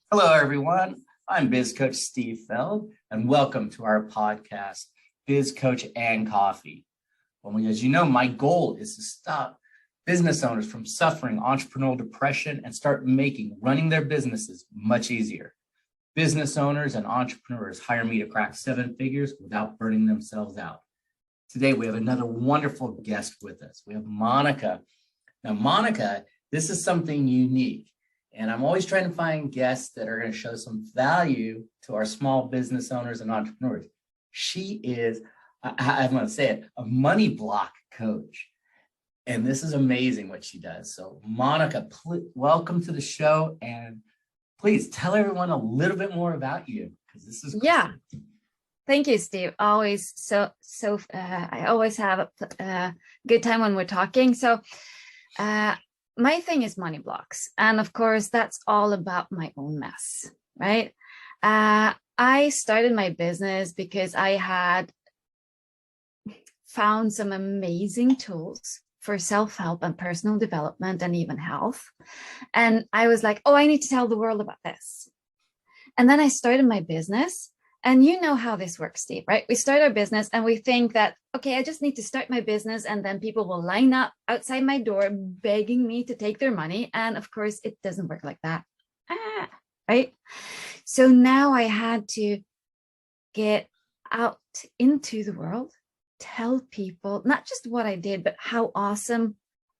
Hello, everyone. I'm Biz Coach Steve Feld, and welcome to our podcast, Biz Coach and Coffee. Well, as you know, my goal is to stop business owners from suffering entrepreneurial depression and start making running their businesses much easier. Business owners and entrepreneurs hire me to crack 7 figures without burning themselves out. Today, we have another wonderful guest with us. We have Monica. Now, Monica, this is something unique. And I'm always trying to find guests that are going to show some value to our small business owners and entrepreneurs. She is, I'm going to say it, a money block coach. And this is amazing what she does. So Monica, welcome to the show. And please tell everyone a little bit more about you, because this is yeah. Thank you, Steve. Always I always have a good time when we're talking. So my thing is money blocks. And of course, that's all about my own mess, right? I started my business because I had found some amazing tools for self-help and personal development and even health. And I was like, oh, I need to tell the world about this. And then I started my business. And you know how this works, Steve, right? We start our business and we think that, okay, I just need to start my business and then people will line up outside my door begging me to take their money. And of course, it doesn't work like that, right? So now I had to get out into the world, tell people not just what I did, but how awesome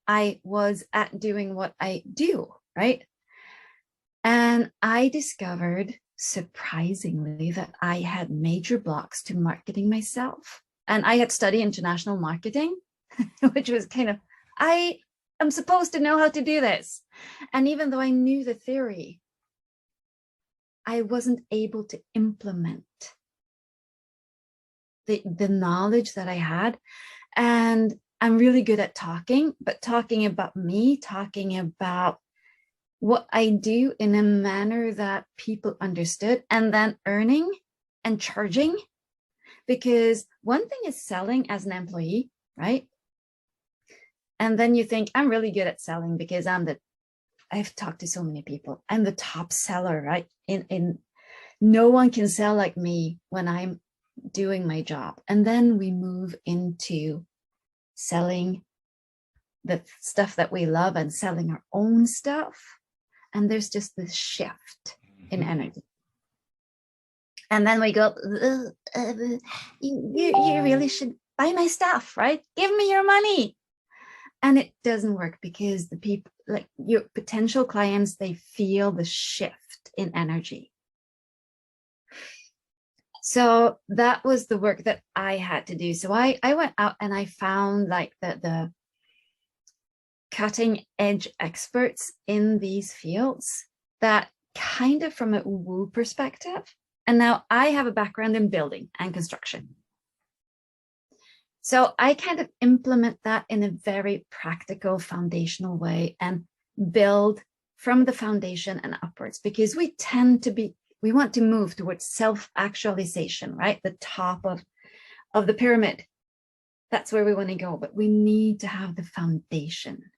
I was at doing what I do, right? And I discovered, surprisingly, that I had major blocks to marketing myself. And I had studied international marketing, which was kind of, I am supposed to know how to do this. And even though I knew the theory, I wasn't able to implement the knowledge that I had. And I'm really good at talking, but talking about me, talking about what I do in a manner that people understood, and then earning and charging. Because one thing is selling as an employee, right? And then you think, I'm really good at selling because I've talked to so many people. I'm the top seller, right? In no one can sell like me when I'm doing my job. And then we move into selling the stuff that we love and selling our own stuff. And there's just this shift in energy. And then we go, you really should buy my stuff, right? Give me your money. And it doesn't work because the people, like your potential clients, they feel the shift in energy. So that was the work that I had to do. So I went out and I found like the cutting edge experts in these fields that kind of from a woo perspective. And now I have a background in building and construction. So I kind of implement that in a very practical, foundational way and build from the foundation and upwards, because we want to move towards self-actualization, right? The top of the pyramid. That's where we want to go, but we need to have the foundation,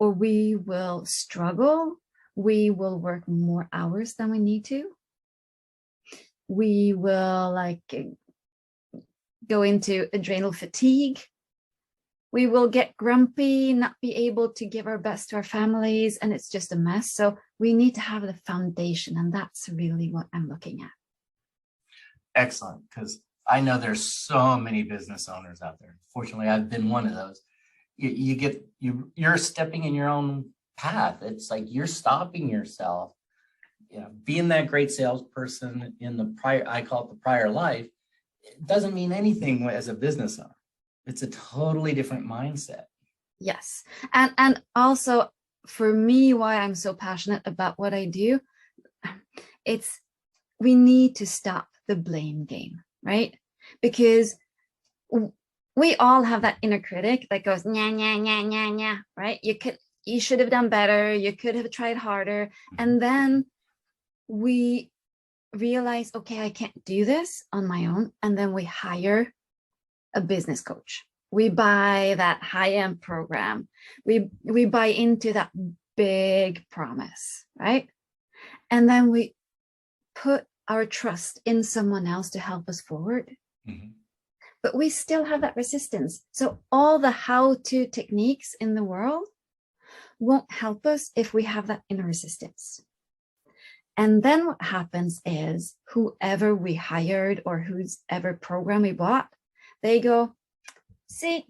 or we will struggle. We will work more hours than we need to. We will go into adrenal fatigue. We will get grumpy, not be able to give our best to our families, and it's just a mess. So we need to have the foundation, and that's really what I'm looking at. Excellent, because I know there's so many business owners out there. Fortunately, I've been one of those. You're stepping in your own path. It's like you're stopping yourself. Being that great salesperson in the I call it the prior life, it doesn't mean anything as a business owner. It's a totally different mindset. Yes. And also for me, why I'm so passionate about what I do, we need to stop the blame game, right? Because we all have that inner critic that goes, nya, nya, nya, nya, nya, right? You should have done better. You could have tried harder. And then we realize, okay, I can't do this on my own. And then we hire a business coach. We buy that high-end program. We buy into that big promise, right? And then we put our trust in someone else to help us forward. Mm-hmm. But we still have that resistance. So all the how-to techniques in the world won't help us if we have that inner resistance. And then what happens is whoever we hired or whose ever program we bought, they go, see,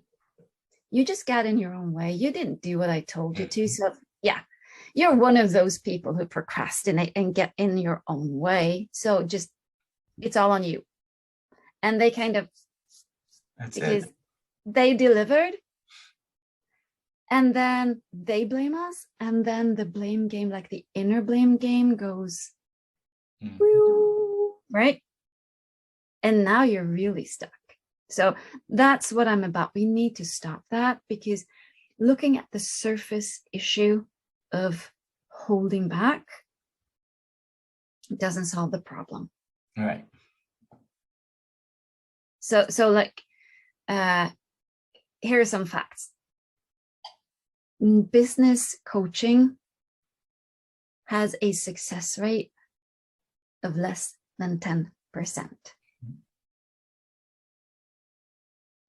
you just got in your own way. You didn't do what I told you to. So yeah, you're one of those people who procrastinate and get in your own way. So just, it's all on you. And they kind of, That's because it. they delivered and then they blame us. And then the blame game, like the inner blame game goes, right? And now you're really stuck. So that's what I'm about. We need to stop that, because looking at the surface issue of holding back doesn't solve the problem. All right. So like, here are some facts. Business coaching has a success rate of less than 10%.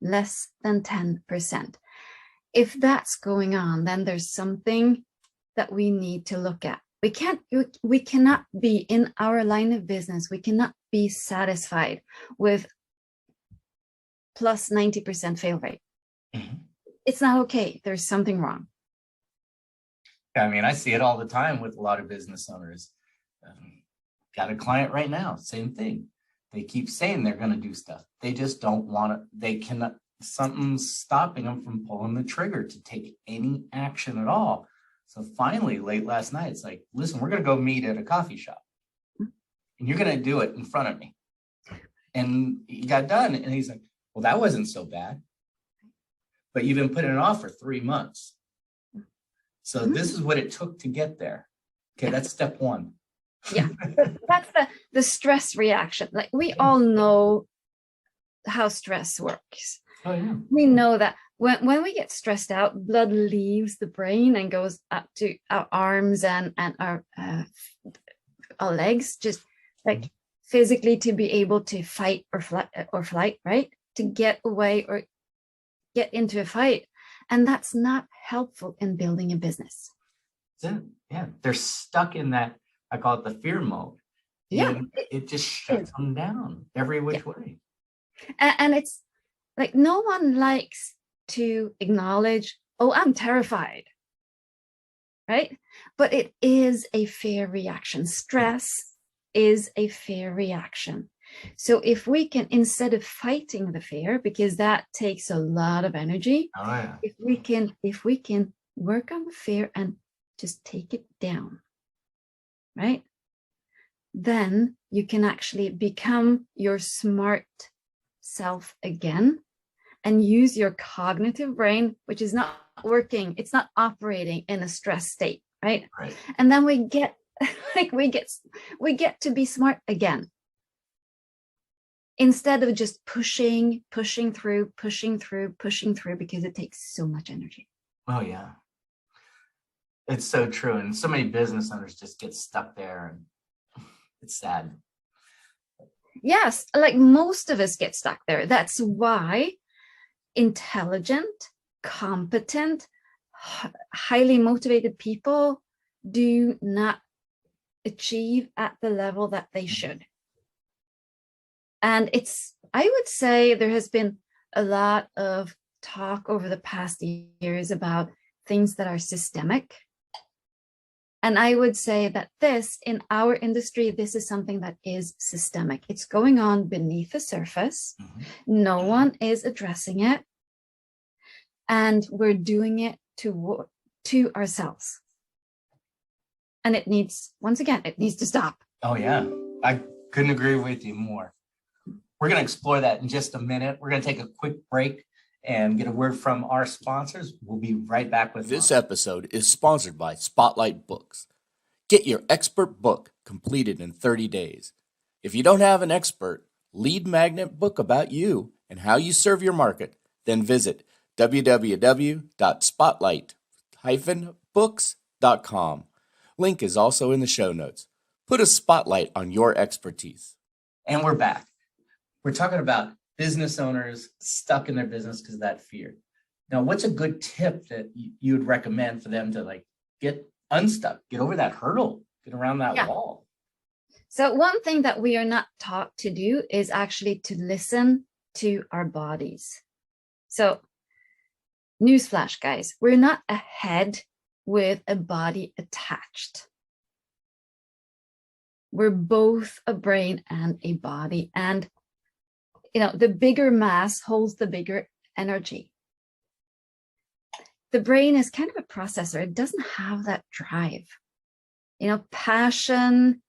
Less than 10%. If that's going on, then there's something that we need to look at. We cannot be in our line of business. We cannot be satisfied with plus 90% fail rate. Mm-hmm. It's not okay. There's something wrong. I mean, I see it all the time with a lot of business owners. Got a client right now, same thing. They keep saying they're going to do stuff. They just don't want to. They cannot. Something's stopping them from pulling the trigger to take any action at all. So finally, late last night, it's like, listen, we're going to go meet at a coffee shop, and you're going to do it in front of me. And he got done, and he's like, well, that wasn't so bad. But you've been putting it off for 3 months. So this is what it took to get there. Okay, that's step one. Yeah, that's the stress reaction. Like, we all know how stress works. Oh, yeah. We know that when we get stressed out, blood leaves the brain and goes up to our arms and our legs, just like physically to be able to fight or flight, right? To get away or get into a fight. And that's not helpful in building a business. Yeah, they're stuck in that, I call it the fear mode. Yeah. It just shuts them down every which way. And it's like, no one likes to acknowledge, oh, I'm terrified, right? But it is a fair reaction. Stress is a fair reaction. So if we can, instead of fighting the fear, because that takes a lot of energy, if we can work on the fear and just take it down, right? Then you can actually become your smart self again and use your cognitive brain, which is not working. It's not operating in a stress state, right? And then we get to be smart again. Instead of just pushing through, because it takes so much energy. Oh, yeah. It's so true. And so many business owners just get stuck there, and it's sad. Yes, like most of us get stuck there. That's why intelligent, competent, highly motivated people do not achieve at the level that they should. And I would say there has been a lot of talk over the past years about things that are systemic. And I would say that in our industry, this is something that is systemic. It's going on beneath the surface. No one is addressing it. And we're doing it to ourselves. And it needs to stop. Oh, yeah. I couldn't agree with you more. We're going to explore that in just a minute. We're going to take a quick break and get a word from our sponsors. We'll be right back with this episode is sponsored by Spotlight Books. Get your expert book completed in 30 days. If you don't have an expert lead magnet book about you and how you serve your market, then visit www.spotlight-books.com. Link is also in the show notes. Put a spotlight on your expertise. And we're back. We're talking about business owners stuck in their business because of that fear. Now, what's a good tip that you would recommend for them to like get unstuck, get over that hurdle, get around that wall? So one thing that we are not taught to do is actually to listen to our bodies. So newsflash, guys, we're not a head with a body attached. We're both a brain and a body. And, the bigger mass holds the bigger energy. The brain is kind of a processor. It doesn't have that drive. Passion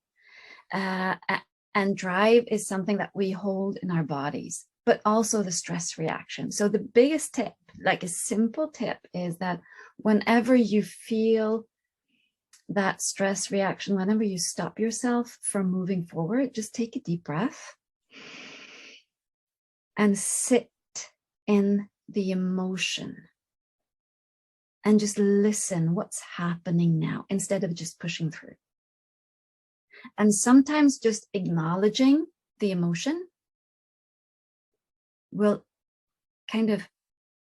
and drive is something that we hold in our bodies, but also the stress reaction. So the biggest tip, like a simple tip, is that whenever you feel that stress reaction, whenever you stop yourself from moving forward, just take a deep breath and sit in the emotion and just listen what's happening now instead of just pushing through. And sometimes just acknowledging the emotion will kind of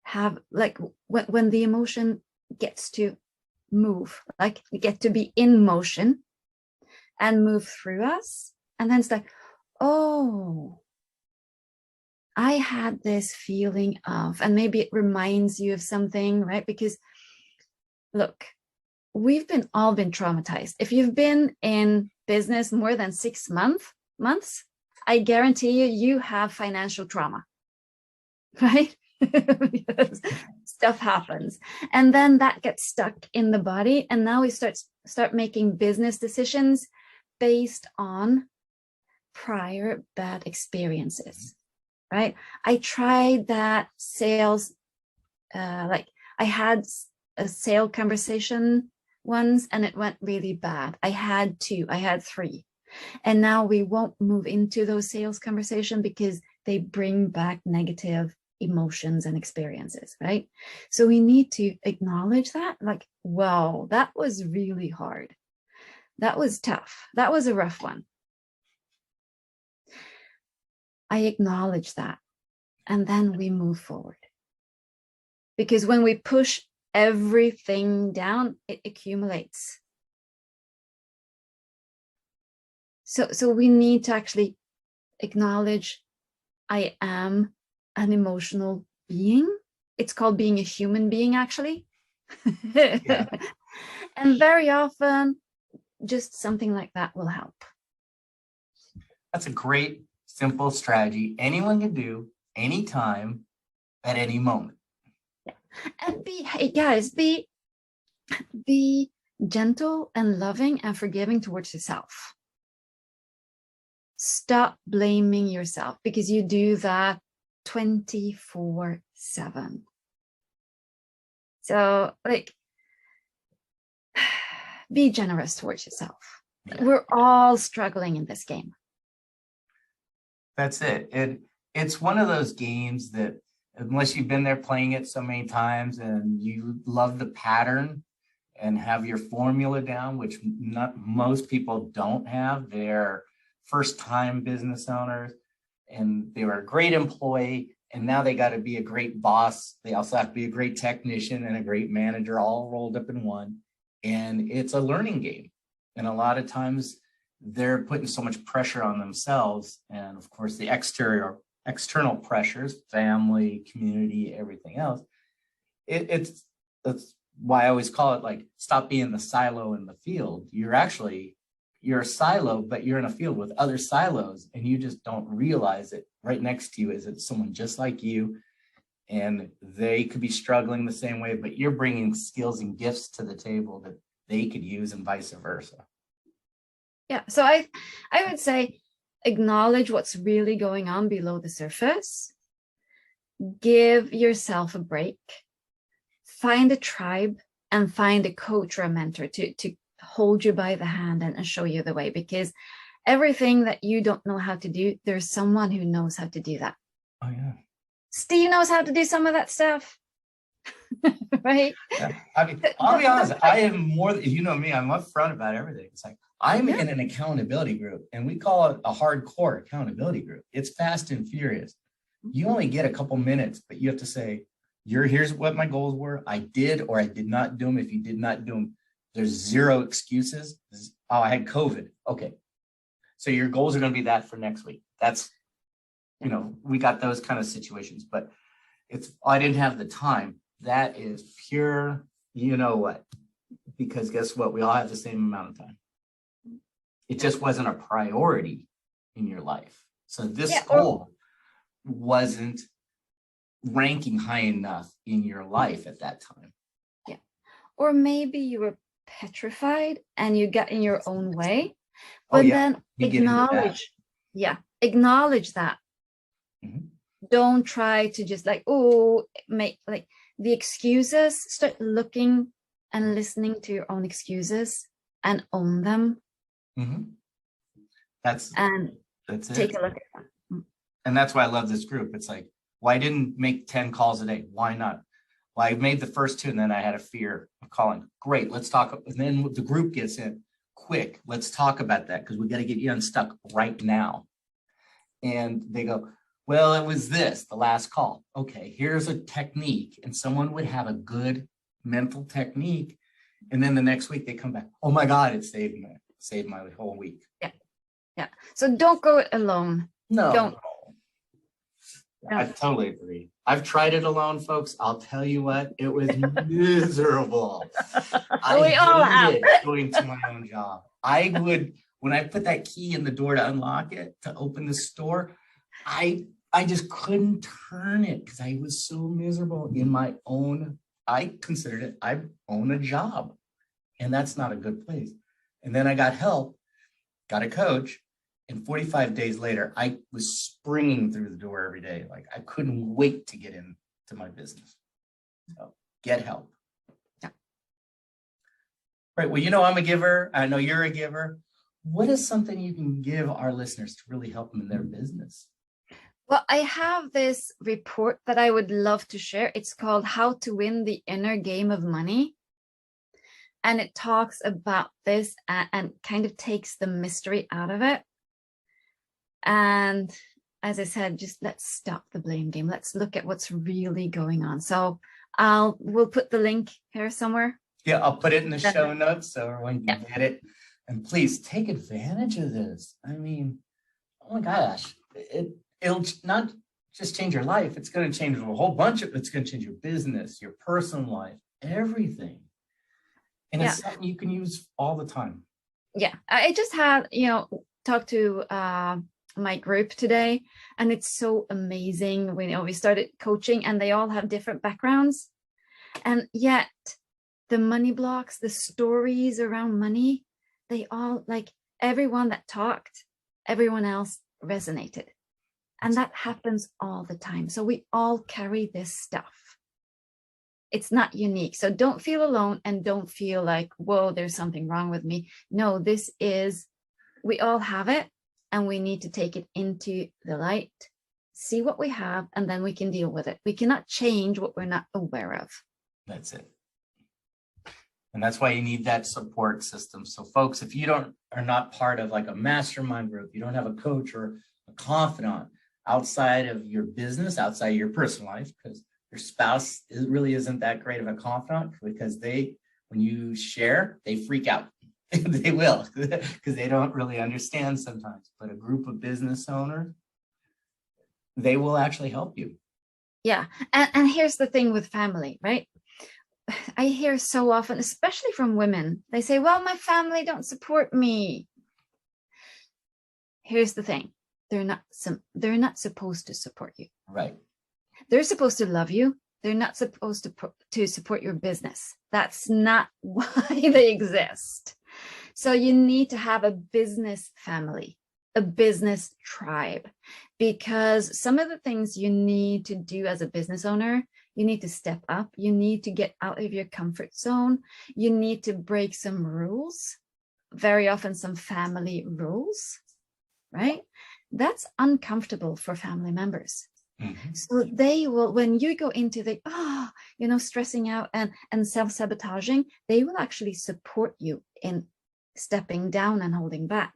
have, like, when the emotion gets to move, like get to be in motion and move through us. And then it's like, oh, I had this feeling of, and maybe it reminds you of something, right? Because look, we've all been traumatized. If you've been in business more than 6 months, I guarantee you have financial trauma, right? Because stuff happens. And then that gets stuck in the body. And now we start making business decisions based on prior bad experiences, right? I tried that sales, I had a sale conversation once and it went really bad. I had 3. And now we won't move into those sales conversations because they bring back negative emotions and experiences, right? So we need to acknowledge that, like, wow, that was really hard. That was tough. That was a rough one. I acknowledge that. And then we move forward. Because when we push everything down, it accumulates. So we need to actually acknowledge I am an emotional being. It's called being a human being, actually. Yeah. And very often, just something like that will help. That's a great, simple strategy anyone can do anytime, at any moment. Yeah. And be gentle and loving and forgiving towards yourself. Stop blaming yourself, because you do that 24/7. So, like, be generous towards yourself. Yeah. We're all struggling in this game. That's it. It's one of those games that, unless you've been there playing it so many times and you love the pattern and have your formula down, which most people don't have. They're first-time business owners and they were a great employee, and now they got to be a great boss. They also have to be a great technician and a great manager, all rolled up in one. And it's a learning game. And a lot of times they're putting so much pressure on themselves. And of course, the external pressures, family, community, everything else. That's why I always call it, like, stop being the silo in the field. You're a silo, but you're in a field with other silos, and you just don't realize it. Right next to you is someone just like you, and they could be struggling the same way, but you're bringing skills and gifts to the table that they could use, and vice versa. Yeah, so I would say acknowledge what's really going on below the surface. Give yourself a break. Find a tribe and find a coach or a mentor to hold you by the hand and show you the way, because everything that you don't know how to do, there's someone who knows how to do that. Oh, yeah. Steve knows how to do some of that stuff. right? Yeah. I mean, I'll be honest, I am more, you know me, I'm upfront about everything. It's like, I'm in an accountability group, and we call it a hardcore accountability group. It's fast and furious. You only get a couple minutes, but you have to say, here's what my goals were. I did or I did not do them. If you did not do them, there's zero excuses. Oh, I had COVID. Okay. So your goals are going to be that for next week. That's, we got those kind of situations, but I didn't have the time. That is pure, you know what, because guess what? We all have the same amount of time. It just wasn't a priority in your life. So this goal wasn't ranking high enough in your life at that time. Yeah. Or maybe you were petrified and you got in your own way, but then acknowledge that. Mm-hmm. Don't try to just make like the excuses. Start looking and listening to your own excuses and own them. Mm-hmm. That's take a look at them. And that's why I love this group. It's like, well, I didn't make 10 calls a day. Why not? Well, I made the first 2 and then I had a fear of calling. Great, let's talk. And then the group gets in quick. Let's talk about that because we got to get you unstuck right now. And they go, well, it was the last call. Okay, here's a technique. And someone would have a good mental technique. And then the next week they come back. Oh my God, it saved my whole week. Yeah. Yeah. So don't go it alone. No. Don't. I totally agree. I've tried it alone, folks. I'll tell you what, it was miserable. I hated going to my own job. When I put that key in the door to unlock it, to open the store, I just couldn't turn it because I was so miserable in my own, I considered it, I own a job. And that's not a good place. And then I got help, got a coach. And 45 days later, I was springing through the door every day. Like I couldn't wait to get into my business. So get help. Yeah. Right. Well, I'm a giver. I know you're a giver. What is something you can give our listeners to really help them in their business? Well, I have this report that I would love to share. It's called How to Win the Inner Game of Money. And it talks about this and kind of takes the mystery out of it. And as I said, just let's stop the blame game. Let's look at what's really going on. So we'll put the link here somewhere. Yeah, I'll put it in the show notes so everyone can get it. And please take advantage of this. I mean, oh my gosh, it'll not just change your life. It's going to change a whole bunch of, it's going to change your business, your personal life, everything. And it's something you can use all the time. Yeah, I just had, talked to my group today, and it's so amazing. We started coaching and they all have different backgrounds, and yet the money blocks, the stories around money, they all, like, everyone that talked, everyone else resonated. And that happens all the time. So we all carry this stuff. It's not unique. So don't feel alone and don't feel like, whoa, there's something wrong with me. No, we all have it. And we need to take it into the light, see what we have, and then we can deal with it. We cannot change what we're not aware of. That's it. And that's why you need that support system. So folks, if you are not part of like a mastermind group, you don't have a coach or a confidant outside of your business, outside of your personal life, because your spouse really isn't that great of a confidant, because when you share, they freak out. They will, because they don't really understand sometimes. But a group of business owners, they will actually help you. Yeah. And here's the thing with family, right? I hear so often, especially from women, they say, well, my family don't support me. Here's the thing. They're not supposed to support you. Right. They're supposed to love you. They're not supposed to support your business. That's not why they exist. So you need to have a business family, a business tribe, because some of the things you need to do as a business owner, you need to step up. You need to get out of your comfort zone. You need to break some rules, very often some family rules, right? That's uncomfortable for family members. Mhm. So they will, when you go into the, stressing out and self-sabotaging, they will actually support you in stepping down and holding back,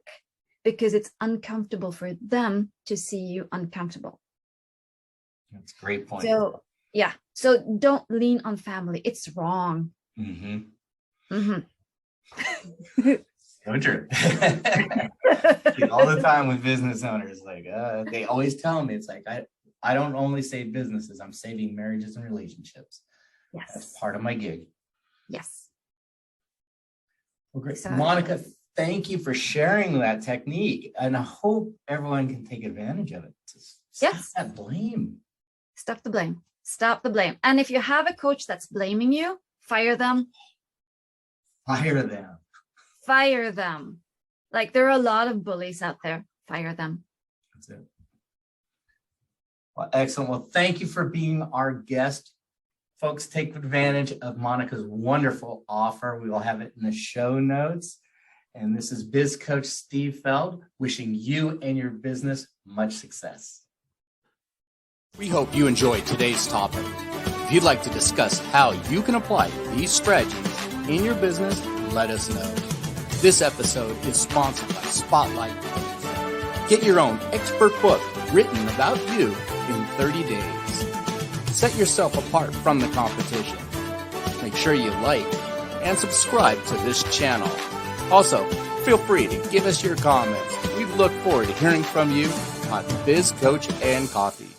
because it's uncomfortable for them to see you uncomfortable. That's a great point. So, yeah. So don't lean on family. It's wrong. Mhm. Mm-hmm. So true. All the time with business owners, like they always tell me, it's like, I don't only save businesses, I'm saving marriages and relationships. That's Yes. part of my gig. Yes. Well, great. So, Monica, thank you for sharing that technique. And I hope everyone can take advantage of it. Stop yes. that blame. Stop the blame. Stop the blame. And if you have a coach that's blaming you, fire them. Fire them. Fire them. Like, there are a lot of bullies out there. Fire them. That's it. Well, excellent. Well, thank you for being our guest. Folks, take advantage of Monica's wonderful offer. We will have it in the show notes. And this is Biz Coach Steve Feld, wishing you and your business much success. We hope you enjoyed today's topic. If you'd like to discuss how you can apply these strategies in your business, let us know. This episode is sponsored by Spotlight Books. Get your own expert book written about you in 30 days. Set yourself apart from the competition. Make sure you like and subscribe to this channel. Also, feel free to give us your comments. We look forward to hearing from you on Biz Coach and Coffee.